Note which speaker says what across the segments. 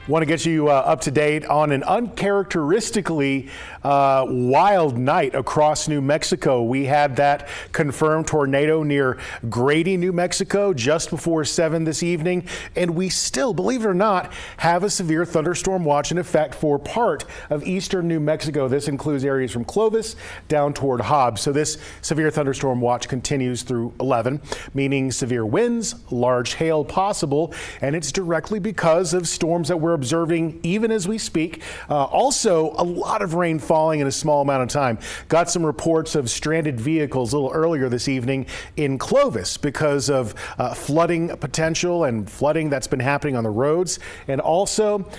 Speaker 1: Want to get you up to date on an uncharacteristically wild night across New Mexico. We had that confirmed tornado near Grady, New Mexico, just before 7 this evening. And we still, believe it or not, have a severe thunderstorm watch in effect for part of eastern New Mexico. This includes areas from Clovis down toward Hobbs. So this severe thunderstorm watch continues through 11, meaning severe winds, large hail possible, and it's directly because of storms that we're observing even as we speak. Also, a lot of rain falling in a small amount of time. Got some reports of stranded vehicles a little earlier this evening in Clovis because of flooding potential and flooding that's been happening on the roads. And also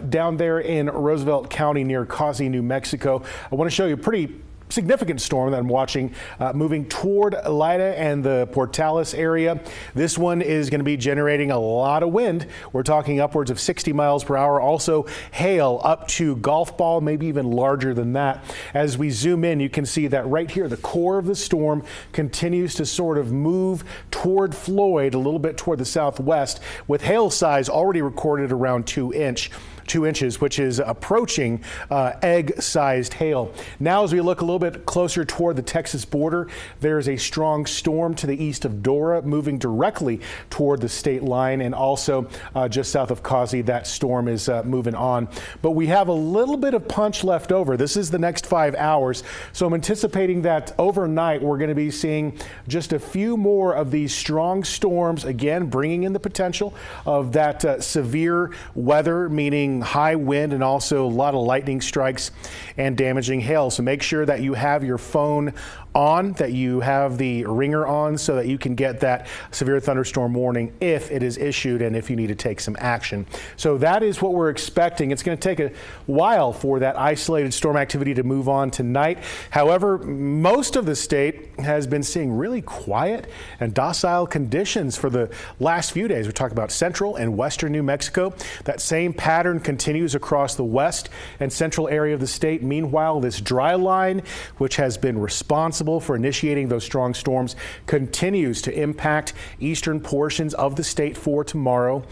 Speaker 1: down there in Roosevelt County near Causey, New Mexico. I want to show you a pretty significant storm that I'm watching moving toward Lida and the Portales area. This one is going to be generating a lot of wind. We're talking upwards of 60 miles per hour. Also hail up to golf ball, maybe even larger than that. As we zoom in, you can see that right here, the core of the storm continues to sort of move toward Floyd, a little bit toward the southwest, with hail size already recorded around 2 inches, which is approaching egg-sized hail. Now, as we look a little bit closer toward the Texas border, there's a strong storm to the east of Dora moving directly toward the state line, and also just south of Causey, that storm is moving on. But we have a little bit of punch left over. This is the next 5 hours, so I'm anticipating that overnight we're going to be seeing just a few more of these strong storms, again bringing in the potential of that severe weather, meaning high wind and also a lot of lightning strikes and damaging hail. So make sure that you have your phone on, that you have the ringer on so that you can get that severe thunderstorm warning if it is issued and if you need to take some action. So that is what we're expecting. It's going to take a while for that isolated storm activity to move on tonight. However, most of the state has been seeing really quiet and docile conditions for the last few days. We're talking about central and western New Mexico. That same pattern continues across the west and central area of the state. Meanwhile, this dry line, which has been responsible for initiating those strong storms, continues to impact eastern portions of the state for tomorrow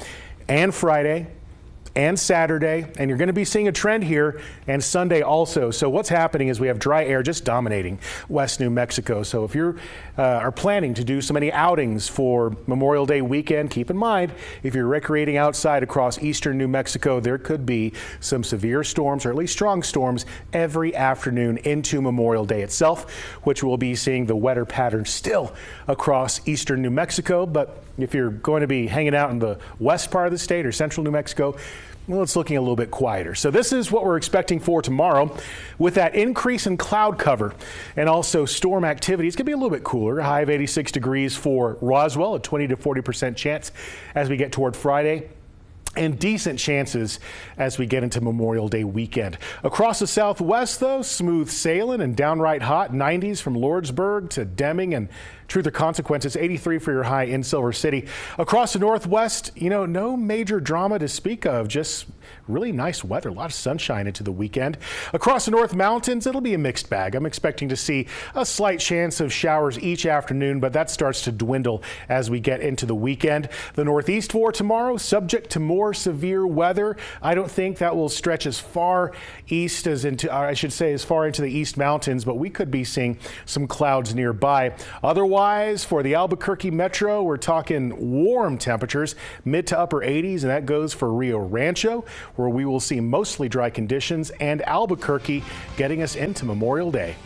Speaker 1: and Friday and Saturday, and you're going to be seeing a trend here, and Sunday also. So what's happening is we have dry air just dominating West New Mexico. So if you are planning to do so many outings for Memorial Day weekend, keep in mind, if you're recreating outside across eastern New Mexico, there could be some severe storms, or at least strong storms, every afternoon into Memorial Day itself, which we'll be seeing the wetter pattern still across eastern New Mexico. But if you're going to be hanging out in the west part of the state or central New Mexico, well, it's looking a little bit quieter. So this is what we're expecting for tomorrow. With that increase in cloud cover and also storm activity, it's going to be a little bit cooler. A high of 86 degrees for Roswell, a 20 to 40% chance as we get toward Friday, and decent chances as we get into Memorial Day weekend. Across the southwest, though, smooth sailing and downright hot. 90s from Lordsburg to Deming, and truth or consequences, 83 for your high in Silver City. Across the northwest, no major drama to speak of, just really nice weather, a lot of sunshine into the weekend. Across the North Mountains, it'll be a mixed bag. I'm expecting to see a slight chance of showers each afternoon, but that starts to dwindle as we get into the weekend. The Northeast for tomorrow, subject to more severe weather. I don't think that will stretch as far east as as far into the East Mountains, but we could be seeing some clouds nearby. Otherwise, for the Albuquerque metro, we're talking warm temperatures, mid to upper 80s, and that goes for Rio Rancho, where we will see mostly dry conditions, and Albuquerque getting us into Memorial Day.